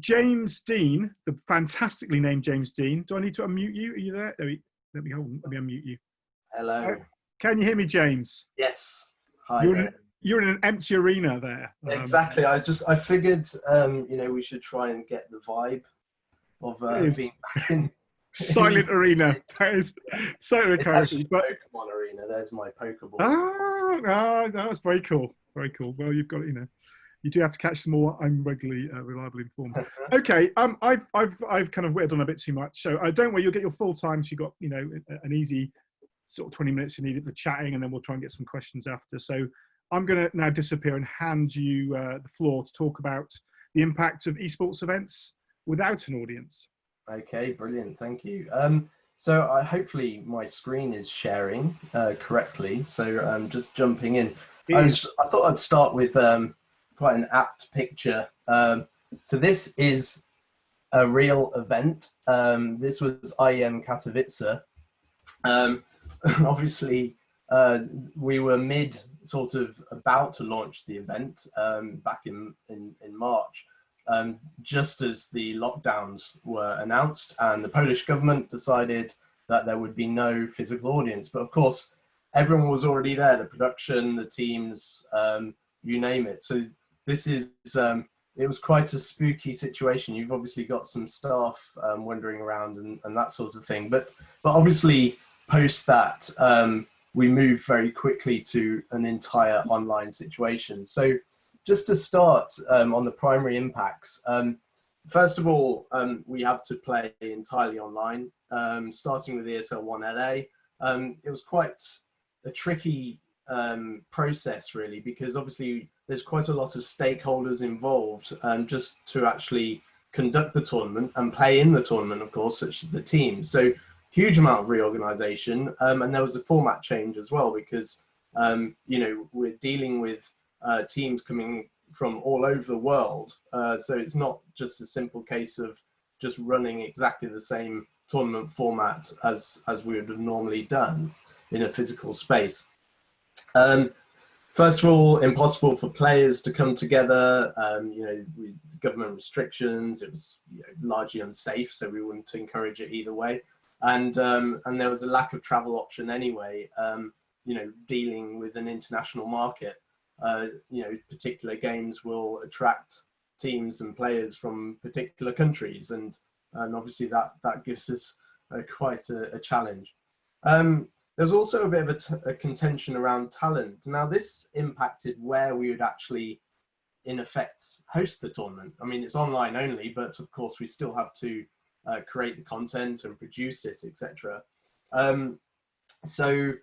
James Dean, the fantastically named James Dean. Do I need to unmute you? Are you there? Let me unmute you. Hello. Can you hear me, James? Yes. Hi. You're in an empty arena there. Exactly. I figured, we should try and get the vibe of being back in silent arena. That is so encouraging. Pokemon arena. There's my Pokeball. No, that's very cool. Very cool. Well, you've got you do have to catch some more. I'm regularly reliably informed. Okay. I've kind of whittled on a bit too much. So don't worry. You'll get your full time. So you got an easy sort of 20 minutes you need for chatting, and then we'll try and get some questions after. So I'm going to now disappear and hand you the floor to talk about the impact of esports events without an audience. Okay, brilliant. Thank you. So hopefully my screen is sharing correctly. So just jumping in. I thought I'd start with quite an apt picture. So this is a real event. This was IEM Katowice. Obviously, we were sort of about to launch the event back in March, just as the lockdowns were announced and the Polish government decided that there would be no physical audience. But of course, everyone was already there, the production, the teams, you name it. So this is, it was quite a spooky situation. You've obviously got some staff wandering around and that sort of thing. But obviously, post that, we moved very quickly to an entire online situation. So just to start on the primary impacts, first of all, we have to play entirely online, starting with ESL One LA. It was quite a tricky process, really, because obviously there's quite a lot of stakeholders involved just to actually conduct the tournament and play in the tournament, of course, such as the team. So huge amount of reorganization, and there was a format change as well, because we're dealing with teams coming from all over the world, so it's not just a simple case of just running exactly the same tournament format as we would have normally done in a physical space. First of all, impossible for players to come together. With government restrictions, it was largely unsafe, so we wouldn't encourage it either way. And there was a lack of travel option anyway. Dealing with an international market, particular games will attract teams and players from particular countries, and obviously that gives us quite a challenge. There's also a bit of a contention around talent. Now, this impacted where we would actually, in effect, host the tournament. I mean, it's online only, but of course we still have to create the content and produce it, etc. So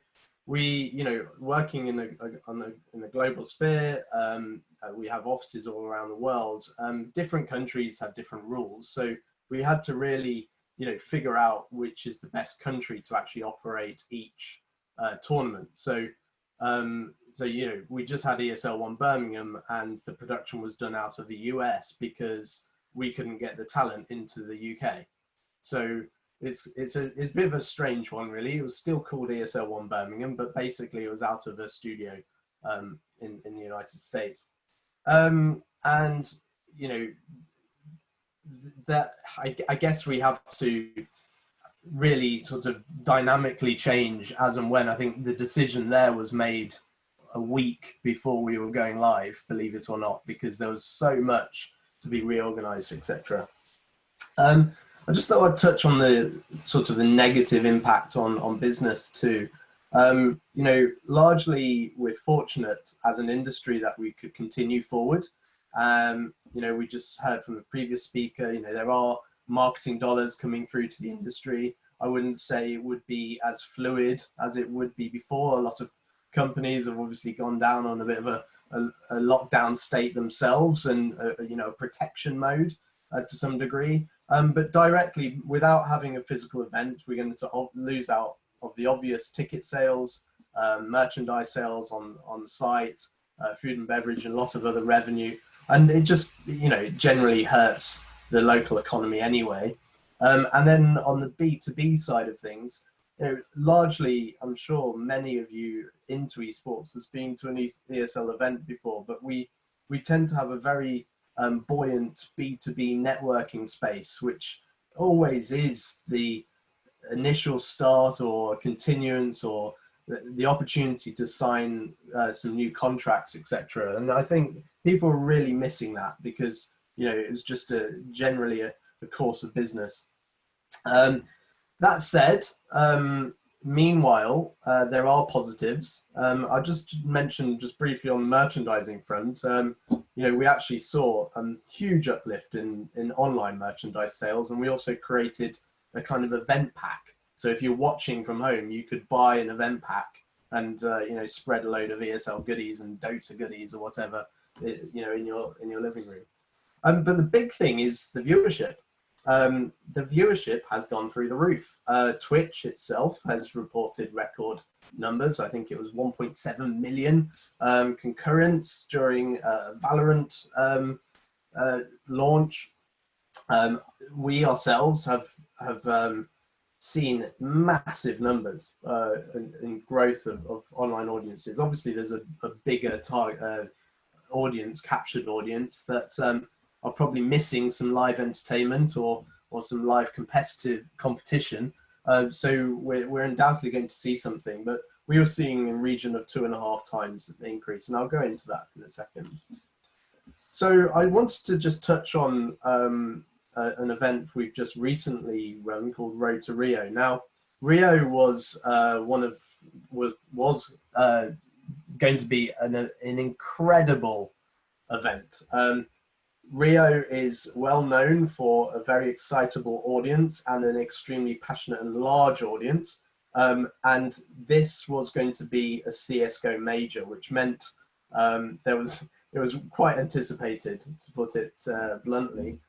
we, working in a global sphere, we have offices all around the world. Different countries have different rules, so we had to really, figure out which is the best country to actually operate each tournament. So we just had ESL One Birmingham, and the production was done out of the US because we couldn't get the talent into the UK. So it's a bit of a strange one, really. It was still called ESL One Birmingham, but basically it was out of a studio in the United States. That I guess we have to really sort of dynamically change as and when. I think the decision there was made a week before we were going live, believe it or not, because there was so much to be reorganized, etc. I just thought I'd touch on the sort of the negative impact on business too. Largely we're fortunate as an industry that we could continue forward. We just heard from the previous speaker, there are marketing dollars coming through to the industry. I wouldn't say it would be as fluid as it would be before. A lot of companies have obviously gone down on a bit of a lockdown state themselves, and a protection mode to some degree. But directly, without having a physical event, we're going to lose out of the obvious ticket sales, merchandise sales on site, food and beverage, and a lot of other revenue. And it just, it generally hurts the local economy anyway. And then on the B2B side of things, largely, I'm sure many of you into esports has been to an ESL event before, but we tend to have a very buoyant B2B networking space, which always is the initial start or continuance or the opportunity to sign some new contracts, etc. And I think people are really missing that because, you know, it was just generally a course of business. That said, meanwhile, there are positives. I just mentioned just briefly on the merchandising front, you know, we actually saw a huge uplift in online merchandise sales, and we also created a kind of event pack. So if you're watching from home, you could buy an event pack and you know, spread a load of ESL goodies and Dota goodies or whatever, you know, in your living room. But the big thing is the viewership. The viewership has gone through the roof. Twitch itself has reported record numbers. I think it was 1.7 million concurrents during Valorant launch. We ourselves have seen massive numbers in growth of online audiences. Obviously, there's a bigger target audience, captured audience that are probably missing some live entertainment or some live competition. So we're undoubtedly going to see something, but we were seeing in region of 2.5 times the increase, and I'll go into that in a second. So I wanted to just touch on an event we've just recently run called Road to Rio. Now, Rio was going to be an incredible event. Rio is well known for a very excitable audience and an extremely passionate and large audience. And this was going to be a CSGO major, which meant it was quite anticipated, to put it bluntly.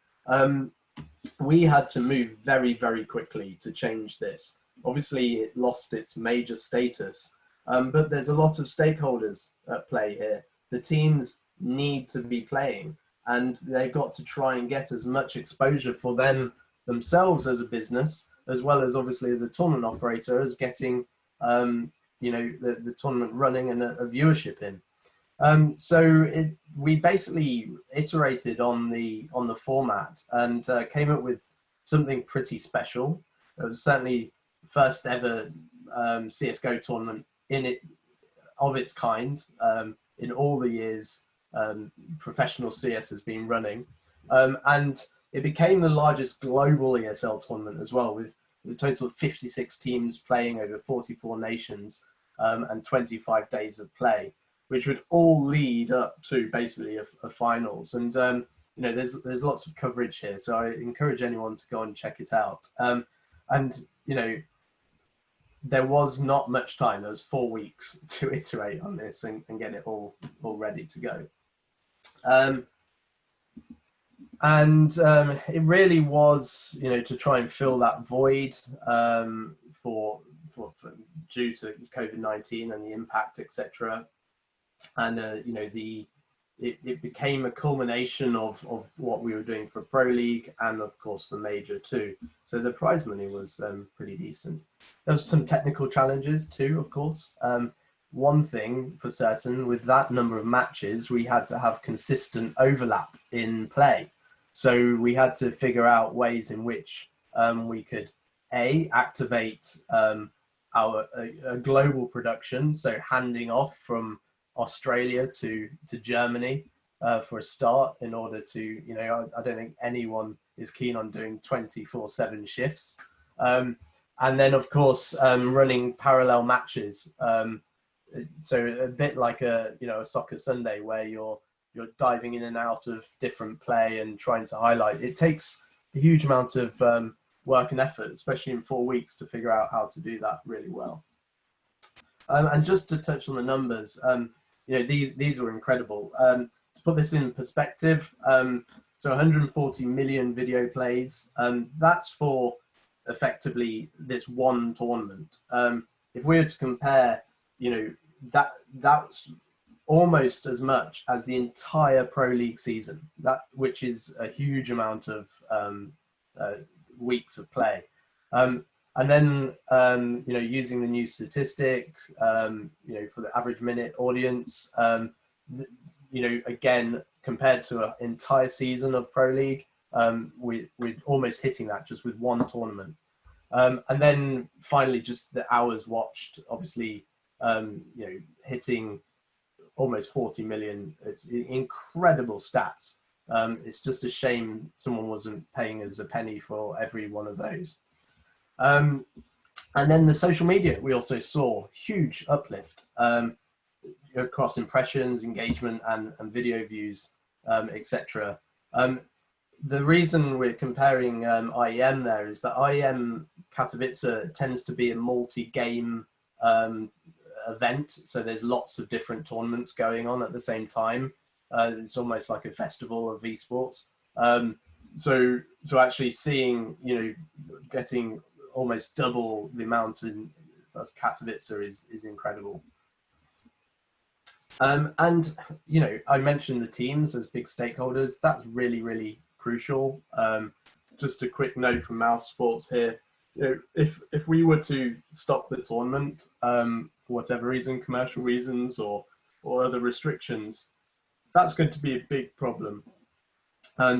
We had to move very, very quickly to change this. Obviously, it lost its major status, but there's a lot of stakeholders at play here. The teams need to be playing, and they've got to try and get as much exposure for themselves as a business, as well as obviously as a tournament operator, as getting you know, the tournament running and a viewership in. So we basically iterated on the format and came up with something pretty special. It was certainly the first ever CSGO tournament of its kind in all the years professional CS has been running, and it became the largest global ESL tournament as well, with a total of 56 teams playing over 44 nations and 25 days of play, which would all lead up to basically a finals. And you know, there's lots of coverage here, so I encourage anyone to go and check it out. And you know, there was not much time. There was 4 weeks to iterate on this and get it all ready to go. It really was, you know, to try and fill that void for due to COVID-19 and the impact, etc. And you know, it became a culmination of what we were doing for Pro League and of course the major too. So the prize money was pretty decent. There was some technical challenges too, of course. One thing for certain, with that number of matches, we had to have consistent overlap in play. So we had to figure out ways in which we could activate a global production, so handing off from Australia to Germany for a start, in order to, you know, I don't think anyone is keen on doing 24/7 shifts. And then of course running parallel matches, so a bit like a soccer Sunday, where you're diving in and out of different play and trying to highlight. It takes a huge amount of work and effort, especially in 4 weeks, to figure out how to do that really well. And just to touch on the numbers, you know, these were incredible. To put this in perspective, so 140 million video plays. That's for effectively this one tournament. If we were to compare, you know, that's almost as much as the entire Pro League season, which is a huge amount of weeks of play. And then, you know, using the new statistics, you know, for the average minute audience, you know, again, compared to an entire season of Pro League, we're almost hitting that just with one tournament. And then finally, just the hours watched, obviously, hitting almost 40 million. It's incredible stats. It's just a shame someone wasn't paying us a penny for every one of those. And then the social media, we also saw huge uplift across impressions, engagement, and video views, etc. The reason we're comparing IEM there is that IEM Katowice tends to be a multi-game event, so there's lots of different tournaments going on at the same time. It's almost like a festival of esports. So actually seeing, getting almost double the amount of Katowice is incredible. And I mentioned the teams as big stakeholders. That's really, really crucial. Just a quick note from Mousesports here. If we were to stop the tournament for whatever reason, commercial reasons or other restrictions, that's going to be a big problem.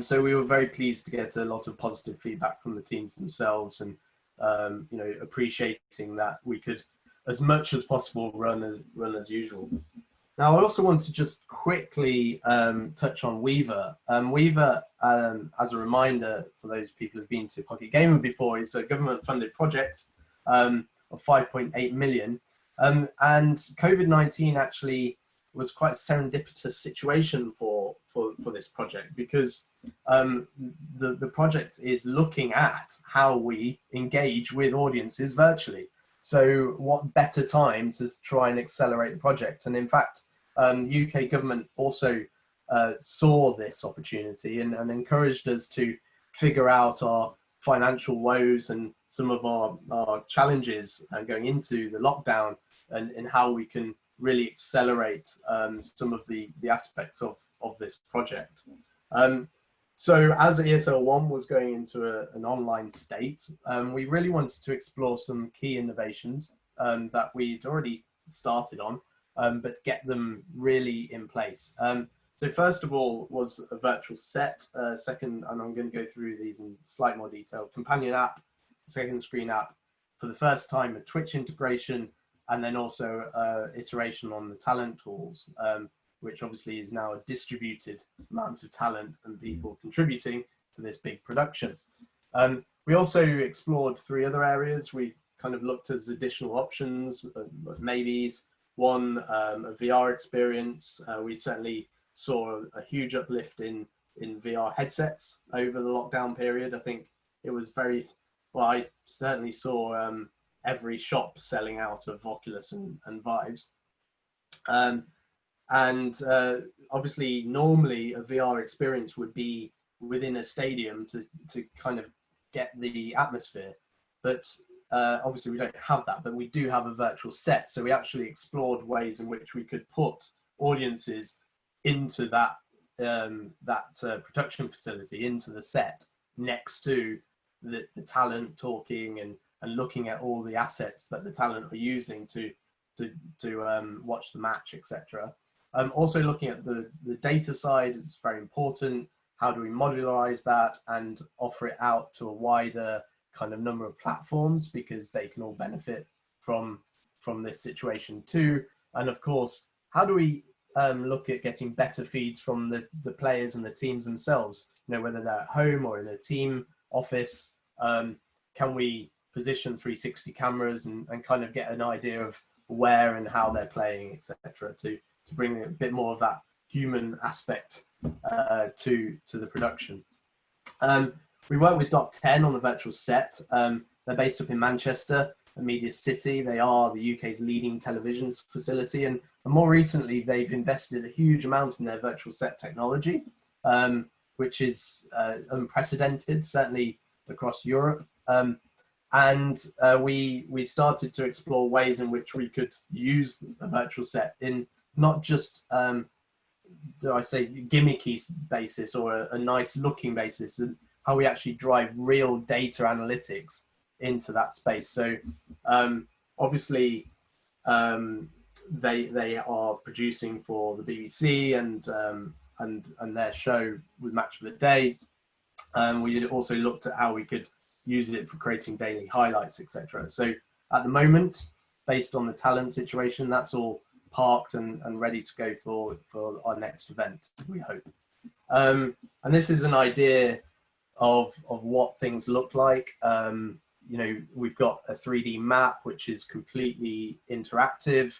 So we were very pleased to get a lot of positive feedback from the teams themselves, and appreciating that we could, as much as possible, run as usual. Now, I also want to just quickly touch on Weaver. Weaver, as a reminder for those people who've been to Pocket Gamer before, is a government-funded project of 5.8 million. And COVID-19 actually was quite a serendipitous situation for this project, because the project is looking at how we engage with audiences virtually. So what better time to try and accelerate the project? And in fact, the UK government also saw this opportunity and encouraged us to figure out our financial woes and some of our challenges going into the lockdown, and how we can really accelerate some of the aspects of this project. So as ESL One was going into an online state, we really wanted to explore some key innovations that we'd already started on, but get them really in place. So first of all was a virtual set. Second, and I'm going to go through these in slightly more detail, companion app, second screen app, for the first time a Twitch integration, and then also iteration on the talent tools, which obviously is now a distributed amount of talent and people contributing to this big production. We also explored 3 other areas. We kind of looked at additional options, maybes. One, a VR experience. We certainly saw a huge uplift in VR headsets over the lockdown period. I think it was I certainly saw every shop selling out of Oculus and Vives. Obviously, normally a VR experience would be within a stadium to kind of get the atmosphere, but obviously we don't have that, but we do have a virtual set. So we actually explored ways in which we could put audiences into that production facility, into the set, next to the talent talking and looking at all the assets that the talent are using to watch the match, etc. Also looking at the data side is very important. How do we modularize that and offer it out to a wider kind of number of platforms, because they can all benefit from this situation too? And of course, how do we look at getting better feeds from the players and the teams themselves, whether they're at home or in a team office? Can we position 360 cameras and kind of get an idea of where and how they're playing, etc., to bring a bit more of that human aspect to the production. We work with Doc 10 on the virtual set. They're based up in Manchester, a media city. They are the UK's leading television facility, and more recently they've invested a huge amount in their virtual set technology, which is unprecedented, certainly across Europe. And we started to explore ways in which we could use a virtual set in not just, do I say, gimmicky basis or a nice looking basis, and how we actually drive real data analytics into that space. So obviously they are producing for the BBC and and their show with Match of the Day. We also looked at how we could use it for creating daily highlights, etc. So at the moment, based on the talent situation, that's all parked and ready to go for our next event, we hope. And this is an idea of what things look like. You know, we've got a 3D map, which is completely interactive.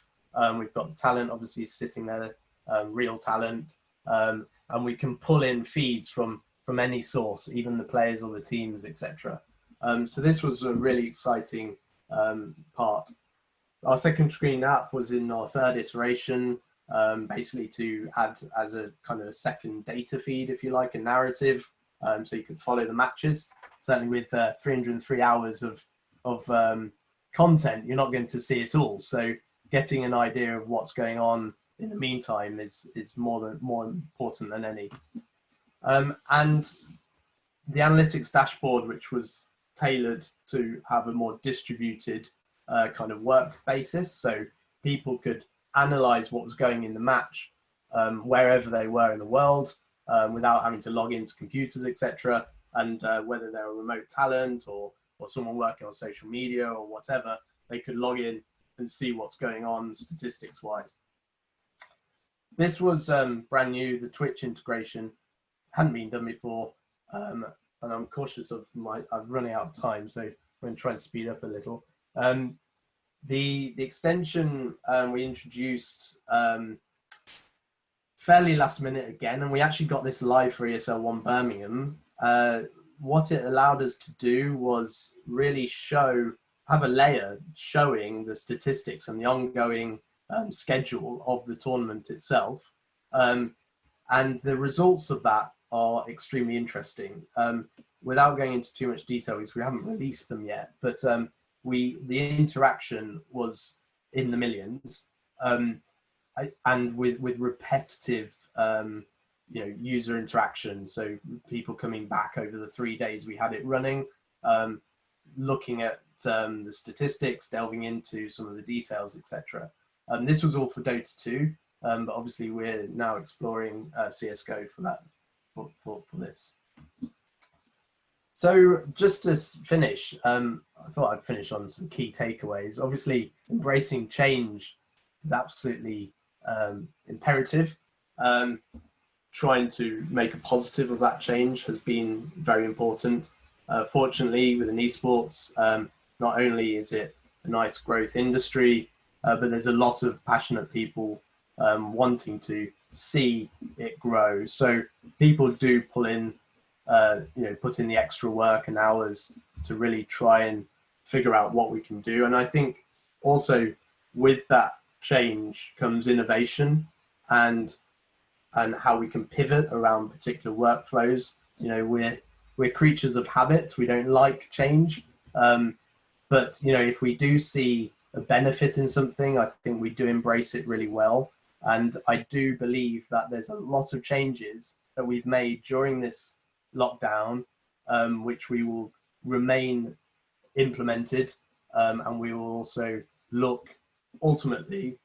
We've got the talent obviously sitting there, real talent, and we can pull in feeds from any source, even the players or the teams, etc. So this was a really exciting part. Our second screen app was in our third iteration, basically to add as a kind of a second data feed, if you like, a narrative, so you could follow the matches. Certainly with 303 hours of content, you're not going to see it all. So getting an idea of what's going on in the meantime is more important than any. And the analytics dashboard, which was tailored to have a more distributed kind of work basis, so people could analyze what was going in the match wherever they were in the world, without having to log into computers, etc. And whether they're a remote talent or someone working on social media or whatever, they could log in and see what's going on statistics wise. This was brand new. The Twitch integration hadn't been done before, and I'm cautious of I'm running out of time, so I'm going to try and speed up a little. The extension we introduced fairly last minute again, and we actually got this live for ESL One Birmingham. What it allowed us to do was really have a layer showing the statistics and the ongoing schedule of the tournament itself. And the results of that are extremely interesting. Without going into too much detail, because we haven't released them yet, but the interaction was in the millions, and with repetitive user interaction, so people coming back over the 3 days we had it running, looking at the statistics, delving into some of the details, etc. This was all for Dota 2, but obviously we're now exploring CSGO for that, for this. So just to finish, I thought I'd finish on some key takeaways. Obviously, embracing change is absolutely imperative. Trying to make a positive of that change has been very important. Fortunately, within esports, not only is it a nice growth industry, but there's a lot of passionate people wanting to see it grow. So people do pull in, put in the extra work and hours to really try and figure out what we can do. And I think also with that change comes innovation and how we can pivot around particular workflows. We're creatures of habit. We don't like change. But if we do see a benefit in something, I think we do embrace it really well. And I do believe that there's a lot of changes that we've made during this lockdown, which we will remain implemented, and we will also look ultimately,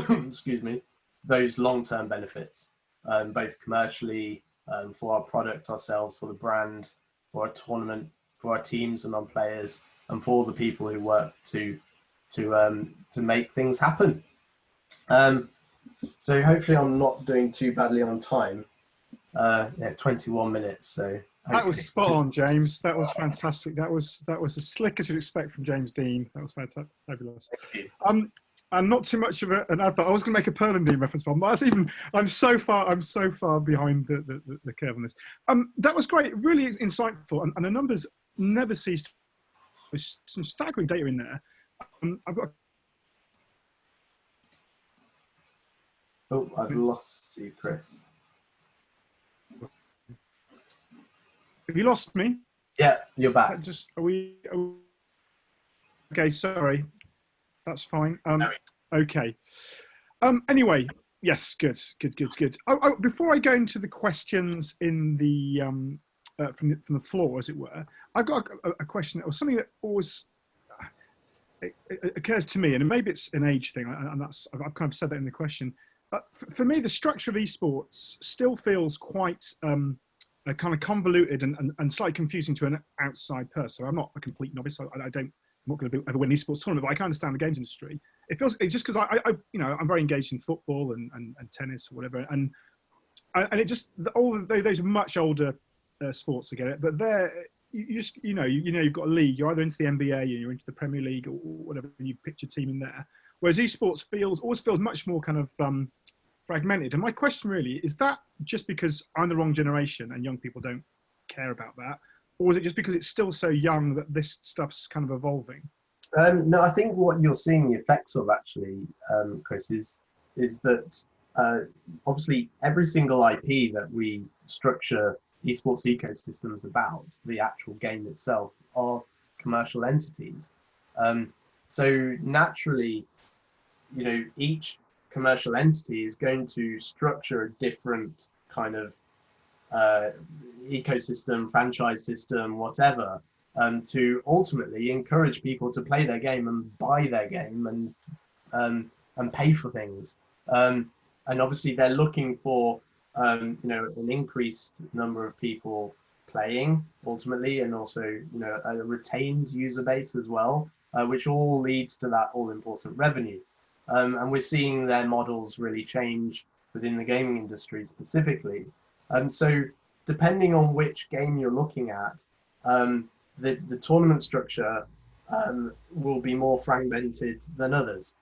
excuse me, those long-term benefits, both commercially, for our product ourselves, for the brand, for our tournament, for our teams and our players, and for all the people who work to make things happen. So hopefully I'm not doing too badly on time. 21 minutes. So that was spot on, James. That was fantastic. That was as slick as you'd expect from James Dean. That was fantastic, fabulous. Thank you. And not too much of an advert. I was going to make a Perlin reference, but I'm so far behind the curve on this. That was great, really insightful, and the numbers never ceased. There's some staggering data in there. I've got. Oh, I've lost you, Chris. Have you lost me? Yeah, you're back. Okay, sorry. That's fine. Okay. Anyway, yes, good. Before I go into the questions in the from the floor, as it were, I've got a question that was something that always it occurs to me, and maybe it's an age thing, and I've kind of said that in the question. For me, the structure of esports still feels quite kind of convoluted and slightly confusing to an outside person. I'm not a complete novice. I'm not going to ever win an esports tournament, but I can understand the games industry. It's just because I'm very engaged in football and tennis or whatever, and it just those are much older sports to get it, but you've got a league. You're either into the NBA or you're into the Premier League or whatever, and you pitch your team in there. Whereas esports always feels much more kind of fragmented. And my question really is that just because I'm the wrong generation and young people don't care about that, or is it just because it's still so young that this stuff's kind of evolving? No, I think what you're seeing the effects of actually, Chris, is that obviously every single IP that we structure esports ecosystems about, the actual game itself, are commercial entities. So naturally, each commercial entity is going to structure a different kind of ecosystem, franchise system, whatever, to ultimately encourage people to play their game and buy their game and pay for things. And obviously they're looking for an increased number of people playing ultimately, and also a retained user base as well, which all leads to that all important revenue. And we're seeing their models really change within the gaming industry specifically. So depending on which game you're looking at, the tournament structure will be more fragmented than others.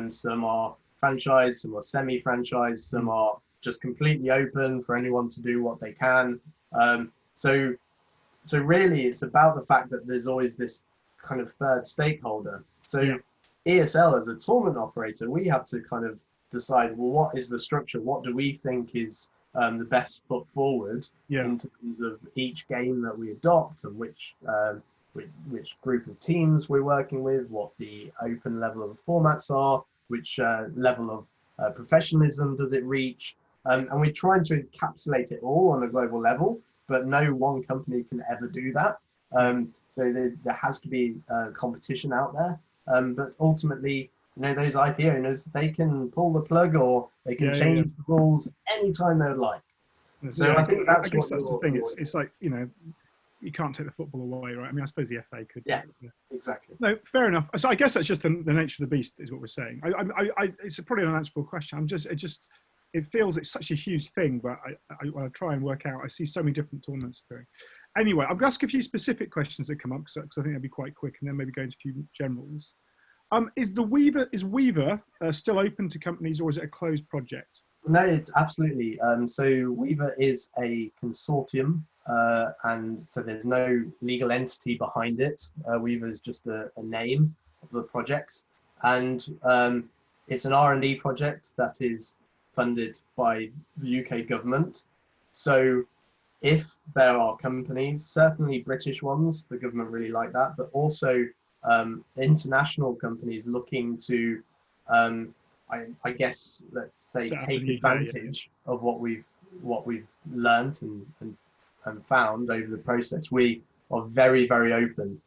Some are franchise, some are semi-franchise, some are just completely open for anyone to do what they can. So really it's about the fact that there's always this kind of third stakeholder. So ESL as a tournament operator, we have to kind of decide, well, what is the structure? What do we think is the best foot forward in terms of each game that we adopt, and which group of teams we're working with, what the open level of the formats are, which level of professionalism does it reach, and we're trying to encapsulate it all on a global level, but no one company can ever do that. So there has to be competition out there, but ultimately, those IP owners, they can pull the plug or they can change the rules anytime they would like. So I think that's the thing. It's like, you can't take the football away, right? I mean, I suppose the FA could. Yeah, exactly. No, fair enough. So I guess that's just the nature of the beast, is what we're saying. It's probably an unanswerable question. It feels it's such a huge thing, but when I try and work out, I see so many different tournaments going. Anyway, I'm going to ask a few specific questions that come up, because I think they'll be quite quick, and then maybe go into a few generals. Is Weaver still open to companies, or is it a closed project? No, it's absolutely. So Weaver is a consortium, and so there's no legal entity behind it. Weaver is just a name of the project, and it's an R&D project that is funded by the UK government. So if there are companies, certainly British ones, the government really like that, but also international companies looking to, I guess, let's say, take advantage of what we've learned and found over the process. We are very, very open.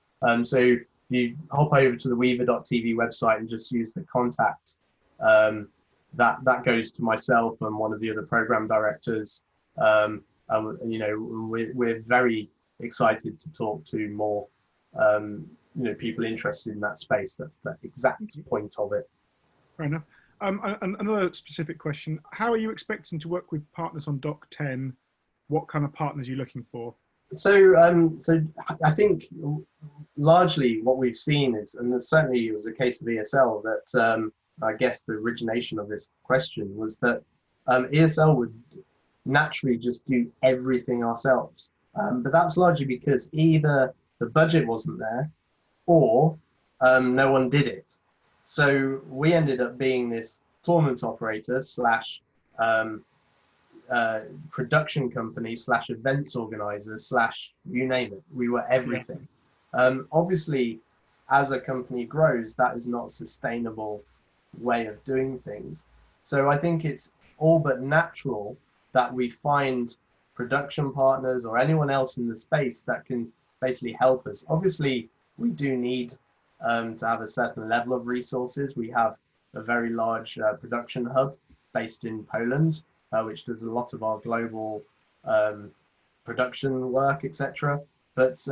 So you hop over to the weaver.tv website and just use the contact. That goes to myself and one of the other program directors. We're very excited to talk to more people interested in that space. That's the exact point of it. Fair enough. Another specific question: how are you expecting to work with partners on Doc 10? What kind of partners are you looking for? So I think largely what we've seen is, and certainly it was a case of ESL, that I guess the origination of this question was that ESL would naturally just do everything ourselves. But that's largely because either the budget wasn't there, or no one did it. So we ended up being this tournament operator slash production company slash events organizer slash you name it. We were everything. Obviously, as a company grows, that is not a sustainable way of doing things. So I think it's all but natural that we find production partners or anyone else in the space that can basically help us. Obviously, we do need to have a certain level of resources. We have a very large production hub based in Poland, which does a lot of our global production work, etc. But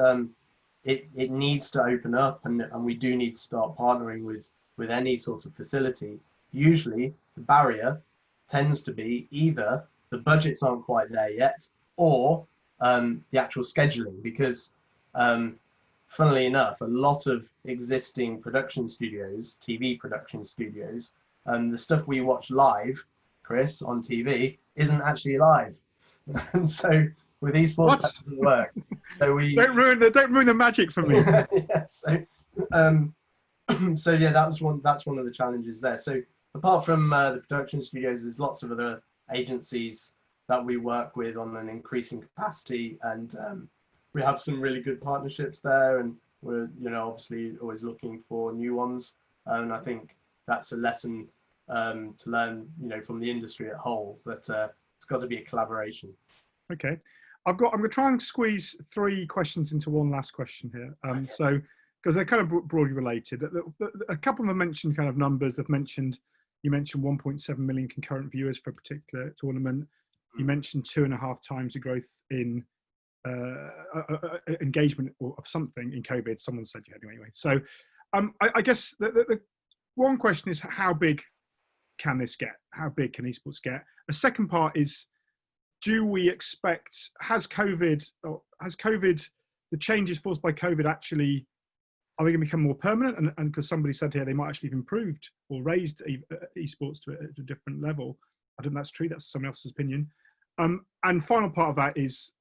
it needs to open up, and we do need to start partnering with any sort of facility. Usually the barrier tends to be either the budgets aren't quite there yet, or the actual scheduling, because funnily enough, a lot of existing production studios, TV production studios, the stuff we watch live, Chris, on TV, isn't actually live. And so with esports, that doesn't work. So we don't ruin the magic for me. yeah, so yeah, that's one of the challenges there. So apart from the production studios, there's lots of other agencies that we work with on an increasing capacity, and we have some really good partnerships there, and we're obviously always looking for new ones. And I think that's a lesson to learn from the industry at whole, that it's got to be a collaboration. Okay, I'm going to try and squeeze 3 questions into one last question here. So, because they're kind of broadly related, a couple of them mentioned kind of numbers. You mentioned 1.7 million concurrent viewers for a particular tournament. You mentioned 2.5 times the growth in engagement of something in COVID. Someone said anyway. So, I guess the one question is, how big can this get? How big can esports get? The second part is, do we expect, has COVID, the changes forced by COVID actually, are they going to become more permanent? And because somebody said here, they might actually have improved or raised esports to a different level. I don't know if that's true. That's someone else's opinion. And final part of that is,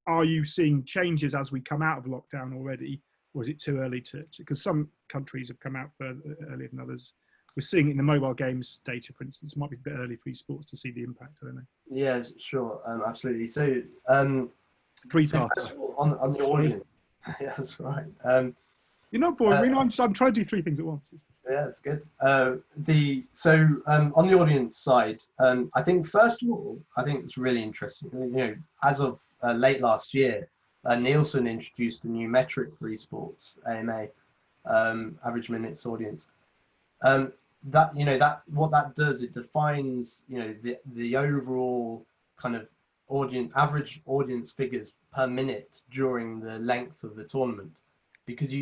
are you seeing changes as we come out of lockdown already? Or is it too early because some countries have come out further earlier than others. We're seeing it in the mobile games data, for instance. It might be a bit early for esports to see the impact. I don't know. Yeah, sure, absolutely. So, 3 so parts on the audience. Yeah, that's right. You're not bored. I'm trying to do 3 things at once. Yeah, that's good. On the audience side, I think first of all, I think it's really interesting. As of late last year, Nielsen introduced a new metric for esports, AMA, average minutes audience. What that does, it defines the overall kind of average audience figures per minute during the length of the tournament, because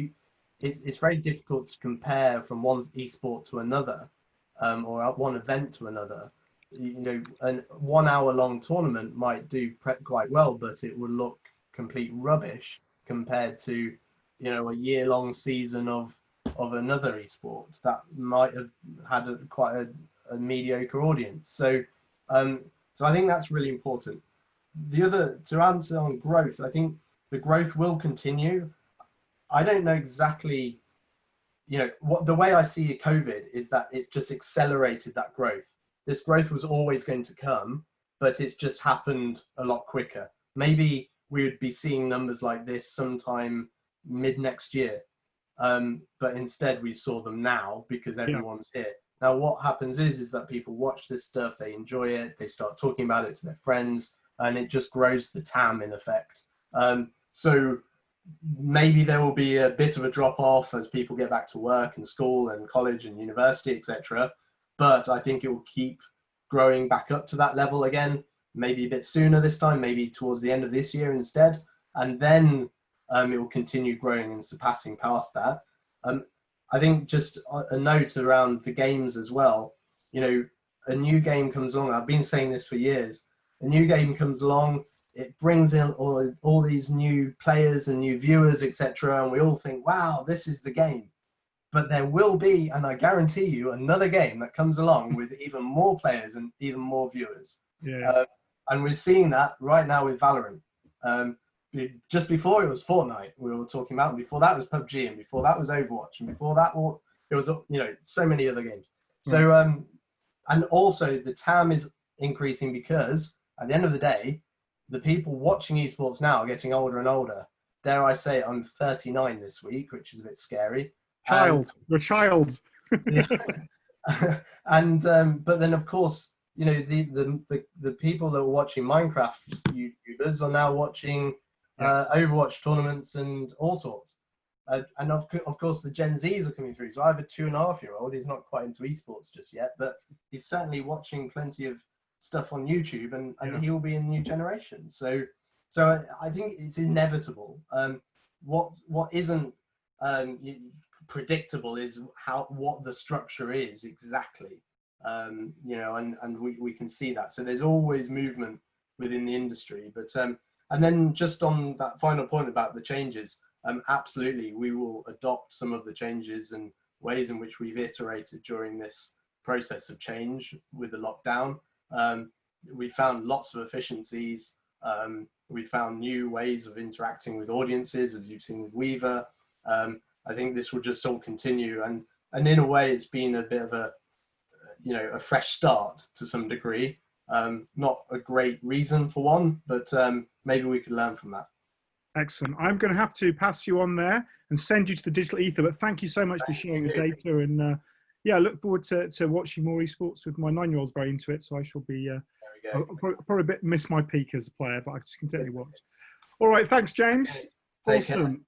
it's very difficult to compare from one esport to another, or one event to another. A 1 hour long tournament might do quite well, but it would look complete rubbish compared to a year-long season of another esport that might have had quite a mediocre audience. So I think that's really important. To answer on growth, I think the growth will continue. I don't know exactly, what the way I see COVID is that it's just accelerated that growth. This growth was always going to come, but it's just happened a lot quicker. Maybe we would be seeing numbers like this sometime mid next year. But instead we saw them now because everyone's here. Now what happens is that people watch this stuff, they enjoy it, they start talking about it to their friends, and it just grows the TAM in effect. So maybe there will be a bit of a drop off as people get back to work and school and college and university, etc. But I think it will keep growing back up to that level again, maybe a bit sooner this time, maybe towards the end of this year instead. And then it will continue growing and surpassing past that. I think just a note around the games as well. A new game comes along. I've been saying this for years. A new game comes along. It brings in all these new players and new viewers, etc. And we all think, wow, this is the game. But there will be, and I guarantee you, another game that comes along with even more players and even more viewers. Yeah. And we're seeing that right now with Valorant. Just before it was Fortnite, we were talking about, and before that was PUBG, and before that was Overwatch, and before that it was so many other games. So and also the TAM is increasing because at the end of the day, the people watching esports now are getting older and older. Dare I say, I'm 39 this week, which is a bit scary. You're a child. Yeah. And but then of course, the people that were watching Minecraft YouTubers are now watching Overwatch tournaments and all sorts. And of course, the Gen Zs are coming through. So I have a 2.5-year-old. He's not quite into esports just yet, but he's certainly watching plenty of stuff on YouTube, and he will be in the new generation. So I think it's inevitable. What isn't predictable is what the structure is exactly. You know, and we can see that. So there's always movement within the industry. But and then just on that final point about the changes, absolutely, we will adopt some of the changes and ways in which we've iterated during this process of change with the lockdown. We found lots of efficiencies. We found new ways of interacting with audiences, as you've seen with Weaver. I think this will just all continue, and in a way, it's been a bit of a a fresh start to some degree. Not a great reason for one, but maybe we could learn from that. Excellent. I'm going to have to pass you on there and send you to the digital ether, but thank you so much for sharing the data. And yeah, I look forward to watching more esports with my 9-year-old's very into it, so I shall be I'll probably a bit miss my peak as a player, but I can continue to watch. All right, thanks, James. Awesome.